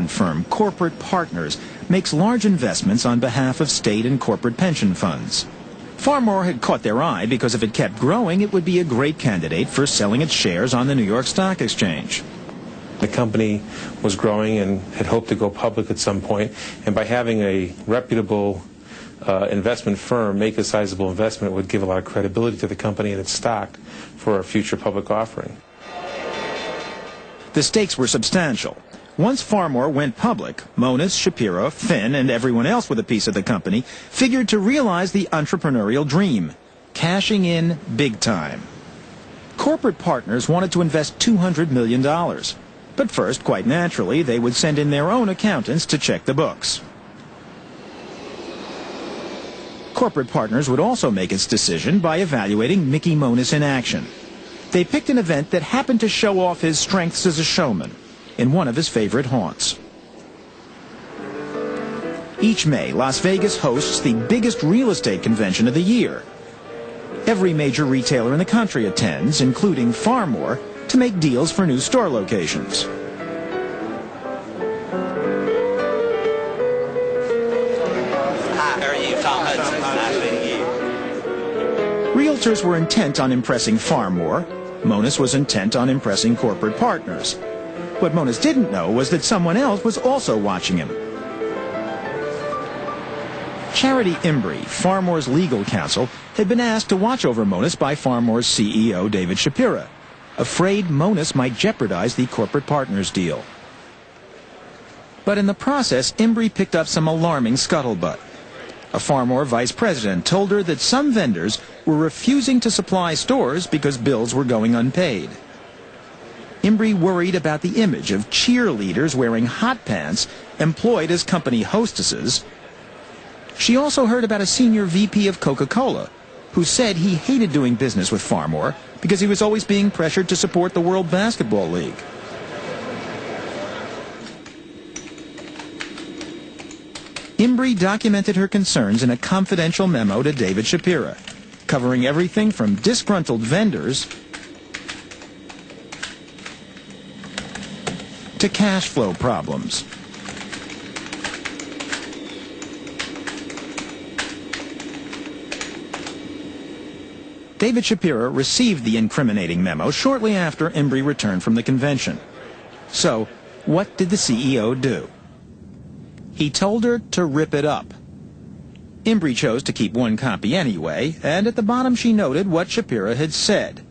investment firm, Corporate Partners, makes large investments on behalf of state and corporate pension funds. Phar had caught their eye because if it kept growing, it would be a great candidate for selling its shares on the New York Stock Exchange. The company was growing and had hoped to go public at some point, and by having a reputable investment firm make a sizable investment would give a lot of credibility to the company and its stock for a future public offering. The stakes were substantial. Once Phar went public, Monis, Shapiro, Finn, and everyone else with a piece of the company figured to realize the entrepreneurial dream, cashing in big time. Corporate Partners wanted to invest $200 million. But first, quite naturally, they would send in their own accountants to check the books. Corporate Partners would also make its decision by evaluating Mickey Monis in action. They picked an event that happened to show off his strengths as a showman in one of his favorite haunts. Each May, Las Vegas hosts the biggest real estate convention of the year. Every major retailer in the country attends, including Phar, to make deals for new store locations. Realtors were intent on impressing Phar. Monis was intent on impressing Corporate Partners. What Monis didn't know was that someone else was also watching him. Charity Imbrie, Phar legal counsel, had been asked to watch over Monis by Phar CEO David Shapiro, afraid Monis might jeopardize the Corporate Partners deal. But in the process, Imbrie picked up some alarming scuttlebutt. A Phar vice president told her that some vendors were refusing to supply stores because bills were going unpaid. Imbrie worried about the image of cheerleaders wearing hot pants employed as company hostesses. She also heard about a senior VP of Coca-Cola who said he hated doing business with Phar because he was always being pressured to support the World Basketball League. Imbrie documented her concerns in a confidential memo to David Shapiro, covering everything from disgruntled vendors to cash flow problems. David Shapiro received the incriminating memo shortly after Imbrie returned from the convention. So, what did the CEO do? He told her to rip it up. Imbrie chose to keep one copy anyway, and at the bottom she noted what Shapiro had said.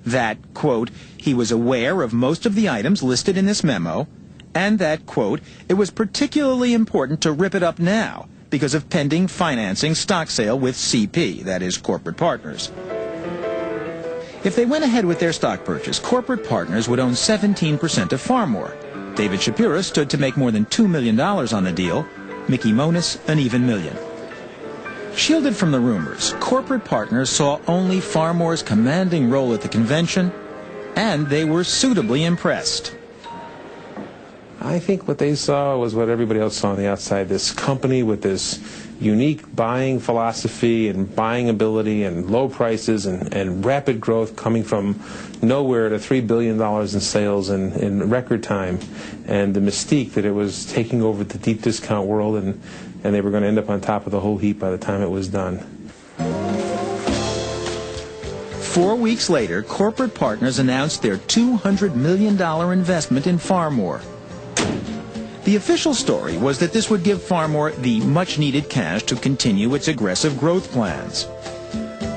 That, quote, he was aware of most of the items listed in this memo, and that, quote, it was particularly important to rip it up now because of pending financing stock sale with CP, that is, Corporate Partners. If they went ahead with their stock purchase, Corporate Partners would own 17% of Phar. David Shapiro stood to make more than $2 million on the deal, Mickey Monis an even $1 million. Shielded from the rumors, Corporate Partners saw only Phar commanding role at the convention, and they were suitably impressed. I think what they saw was what everybody else saw on the outside, this company with this unique buying philosophy and buying ability and low prices and rapid growth coming from nowhere to $3 billion in sales in record time, and the mystique that it was taking over the deep discount world, and they were going to end up on top of the whole heap by the time it was done. 4 weeks later, Corporate Partners announced their $200 million investment in Phar. The official story was that this would give Phar the much-needed cash to continue its aggressive growth plans.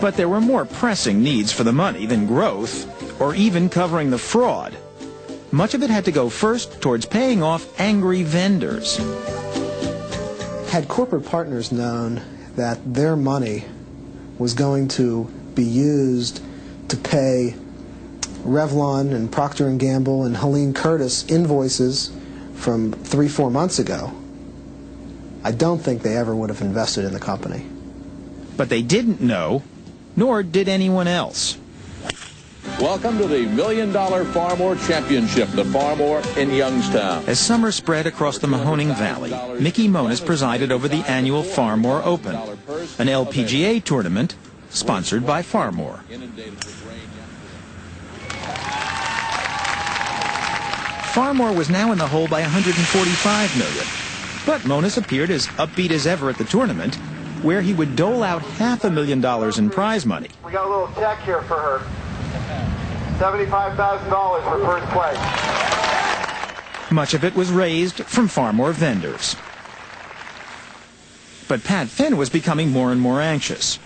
But there were more pressing needs for the money than growth, or even covering the fraud. Much of it had to go first towards paying off angry vendors. Had Corporate Partners known that their money was going to be used to pay Revlon and Procter & Gamble and Helene Curtis invoices from 3-4 months ago, I don't think they ever would have invested in the company. But they didn't know, nor did anyone else. Welcome to the $1 million Phar Championship, the Phar in Youngstown. As summer spread across the Mahoning Valley, Mickey Monis presided over the annual Phar Open, an LPGA tournament sponsored by Phar. Farmore was now in the hole by $145 million. But Monis appeared as upbeat as ever at the tournament, where he would dole out $500,000 in prize money. We got a little check here for her. $75,000 for first place. Much of it was raised from Farmore vendors. But Pat Finn was becoming more and more anxious.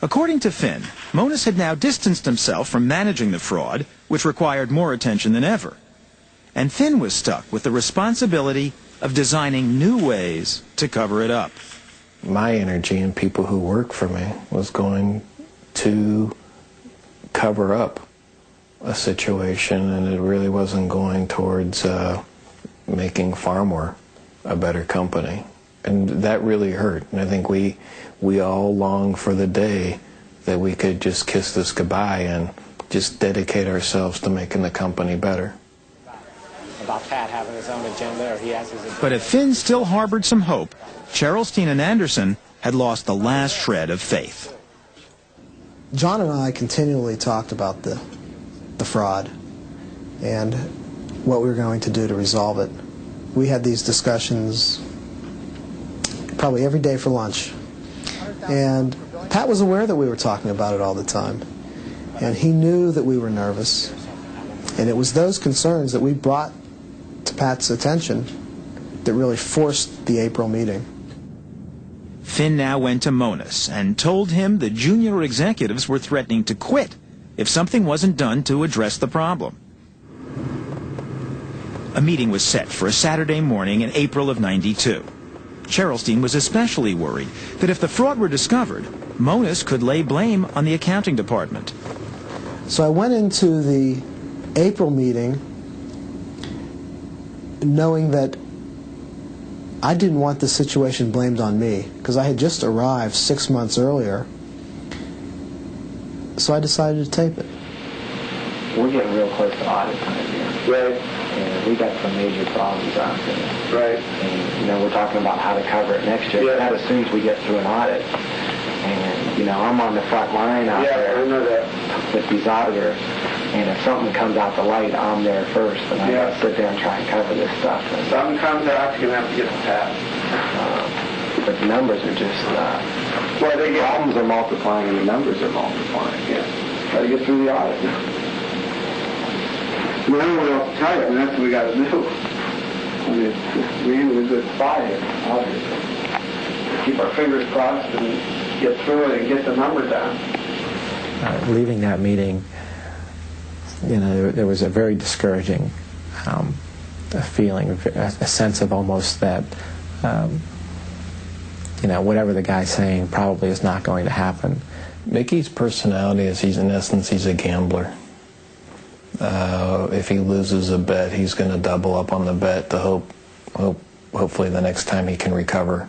According to Finn, Monis had now distanced himself from managing the fraud, which required more attention than ever. And Finn was stuck with the responsibility of designing new ways to cover it up. My energy and people who work for me was going to cover up a situation, and it really wasn't going towards making Farmore a better company. And that really hurt. And I think we all long for the day that we could just kiss this goodbye and just dedicate ourselves to making the company better. About Pat having his own agenda, or he has his agenda. But if Finn still harbored some hope, Cheryl and Anderson had lost the last shred of faith. John and I continually talked about the fraud and what we were going to do to resolve it. We had these discussions probably every day for lunch. And Pat was aware that we were talking about it all the time. And he knew that we were nervous. And it was those concerns that we brought to Pat's attention that really forced the April meeting. Finn now went to Monis and told him the junior executives were threatening to quit if something wasn't done to address the problem. A meeting was set for a Saturday morning in April of '92. Cheryl was especially worried that if the fraud were discovered, Monis could lay blame on the accounting department. So I went into the April meeting knowing that I didn't want the situation blamed on me, because I had just arrived 6 months earlier. So I decided to tape it. We're getting real close to audit time here. Right. And we got some major problems out there. Right. And, we're talking about how to cover it next year. Yeah. That assumes we get through an audit. And, I'm on the front line out there. Yeah, I know that. With these auditors. And if something comes out the light, I'm there first. And I got to sit there and try and cover this stuff. And, Something comes out, you're going to have to get the pass. But the numbers are just... Well, the problems are multiplying and the numbers are multiplying. Yeah. Got to get through the audit. I don't know what else to tell you. That's what we got to do. We're in a good spot here, obviously. Keep our fingers crossed and get through it and get the numbers down. Leaving that meeting, there was a very discouraging feeling, a sense of almost that, whatever the guy's saying probably is not going to happen. Mickey's personality is in essence, he's a gambler. If he loses a bet, he's going to double up on the bet to hopefully the next time he can recover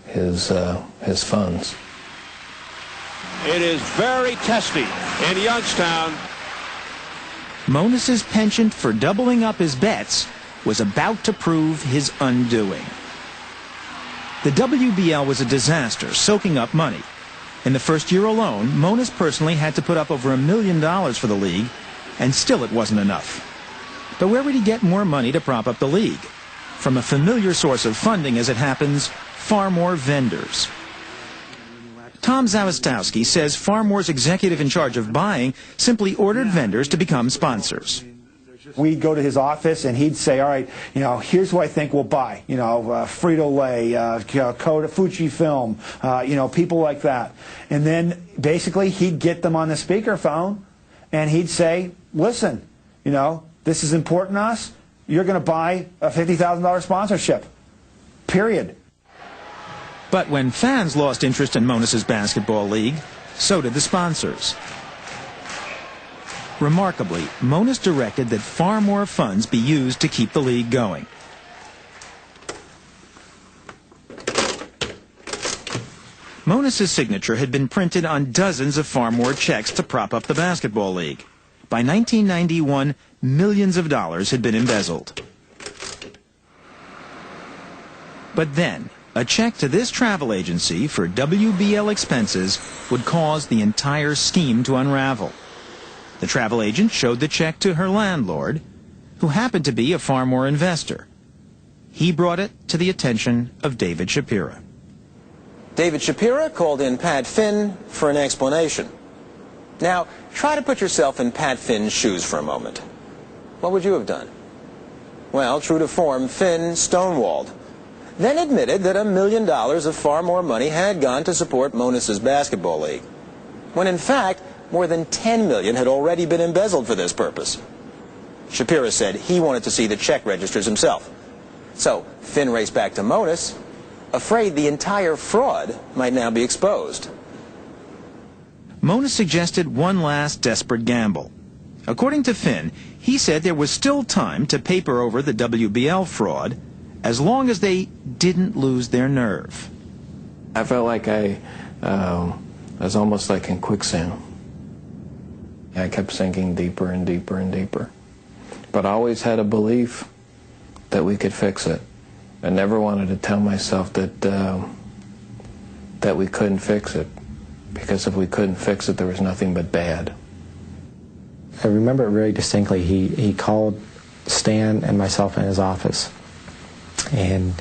his funds. It is very testy in Youngstown. Monis's penchant for doubling up his bets was about to prove his undoing. The WBL was a disaster, soaking up money. In the first year alone, Monis personally had to put up over $1 million for the league, and still it wasn't enough. But where would he get more money to prop up the league? From a familiar source of funding, as it happens, Farmore vendors. Tom Zawistowski says Farmore's executive in charge of buying simply ordered vendors to become sponsors. We'd go to his office and he'd say, all right, here's who I think we'll buy. Frito-Lay, Fujifilm, people like that. And then basically he'd get them on the speakerphone and he'd say, listen, this is important to us. You're going to buy a $50,000 sponsorship, period. But when fans lost interest in Monis's basketball league, so did the sponsors. Remarkably, Monis directed that far more funds be used to keep the league going. Monis's signature had been printed on dozens of Farmore checks to prop up the basketball league. By 1991, millions of dollars had been embezzled. But then, a check to this travel agency for WBL expenses would cause the entire scheme to unravel. The travel agent showed the check to her landlord, who happened to be a Farmore investor. He brought it to the attention of David Shapira. David Shapira called in Pat Finn for an explanation. Now, try to put yourself in Pat Finn's shoes for a moment. What would you have done? Well, true to form, Finn stonewalled, then admitted that $1 million of Farmore money had gone to support Monis's basketball league, when in fact, more than $10 million had already been embezzled for this purpose. Shapira said he wanted to see the check registers himself. So Finn raced back to Monis, afraid the entire fraud might now be exposed. Monis suggested one last desperate gamble. According to Finn, he said there was still time to paper over the WBL fraud as long as they didn't lose their nerve. I felt like I was almost like in quicksand. I kept sinking deeper and deeper and deeper. But I always had a belief that we could fix it. I never wanted to tell myself that we couldn't fix it, because if we couldn't fix it, there was nothing but bad. I remember it very distinctly. He called Stan and myself in his office, and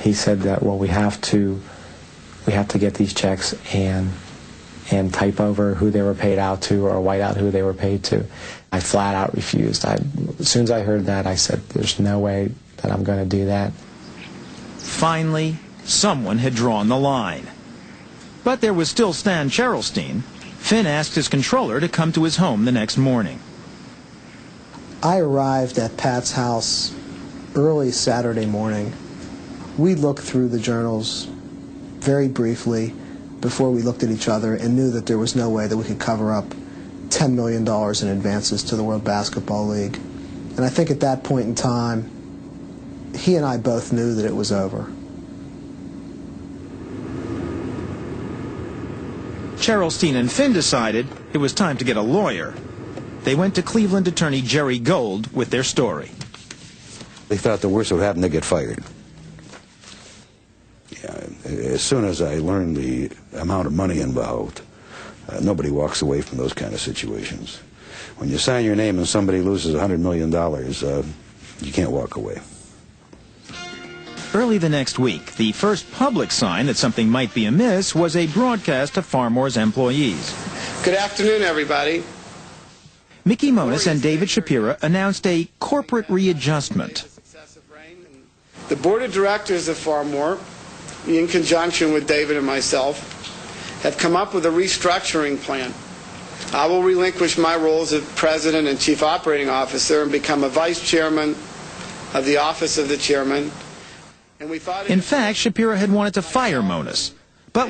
he said that, well, we have to get these checks and type over who they were paid out to or white out who they were paid to. I flat out refused. As soon as I heard that, I said, there's no way that I'm going to do that. Finally, someone had drawn the line. But there was still Stan Cherylstein. Finn asked his controller to come to his home the next morning. I arrived at Pat's house early Saturday morning. We looked through the journals very briefly before we looked at each other and knew that there was no way that we could cover up $10 million in advances to the World Basketball League. And I think at that point in time, he and I both knew that it was over. Cherylstein and Finn decided it was time to get a lawyer. They went to Cleveland attorney Jerry Gold with their story. They thought the worst would happen, they get fired. Yeah, as soon as I learned the amount of money involved, nobody walks away from those kind of situations. When you sign your name and somebody loses $100 million, you can't walk away. Early the next week, the first public sign that something might be amiss was a broadcast to Farmore's employees. Good afternoon, everybody. Mickey Monis and David Shapira announced a corporate readjustment. The board of directors of Farmore, in conjunction with David and myself, have come up with a restructuring plan. I will relinquish my roles as president and chief operating officer and become a vice chairman of the office of the chairman. In fact, Shapira had wanted to fire Monis,